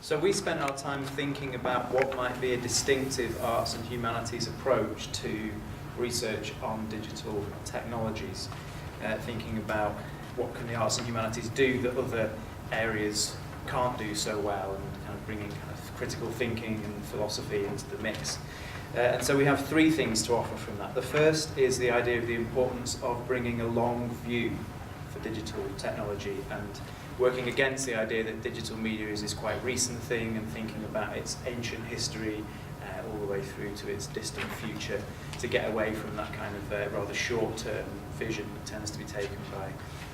So we spent our time thinking about what might be a distinctive arts and humanities approach to research on digital technologies, thinking about what can the arts and humanities do that other areas can't do so well, and kind of bringing kind of critical thinking and philosophy into the mix. And so we have three things to offer from that. The first is the idea of the importance of bringing a long view for digital technology and working against the idea that digital media is this quite recent thing, and thinking about its ancient history all the way through to its distant future, to get away from that kind of rather short-term vision that tends to be taken by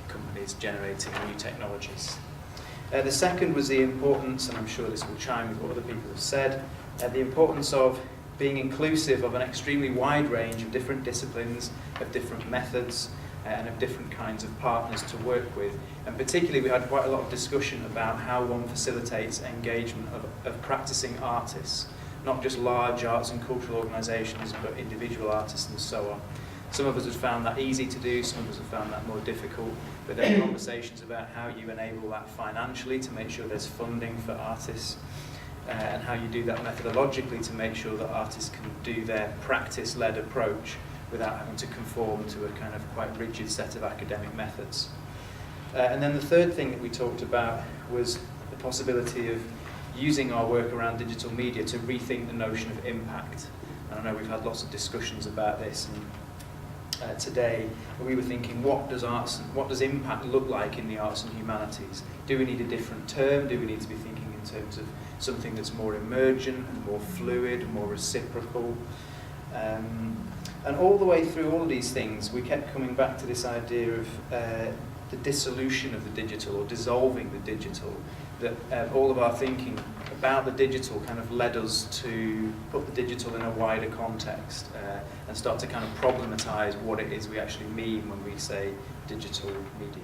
companies generating new technologies. The second was the importance, and I'm sure this will chime with what other people have said, the importance of being inclusive of an extremely wide range of different disciplines, of different methods, and of different kinds of partners to work with. And particularly we had quite a lot of discussion about how one facilitates engagement of practicing artists, not just large arts and cultural organisations, but individual artists and so on. Some of us have found that easy to do, some of us have found that more difficult, but there are conversations about how you enable that financially to make sure there's funding for artists, and how you do that methodologically to make sure that artists can do their practice-led approach without having to conform to a kind of quite rigid set of academic methods. And then the third thing that we talked about was the possibility of using our work around digital media to rethink the notion of impact. And I know we've had lots of discussions about this, and today we were thinking, what does impact look like in the arts and humanities? Do we need a different term? Do we need to be thinking in terms of something that's more emergent and more fluid, more reciprocal? And all the way through all of these things, we kept coming back to this idea of the dissolution of the digital, or dissolving the digital, that all of our thinking about the digital kind of led us to put the digital in a wider context and start to kind of problematize what it is we actually mean when we say digital media.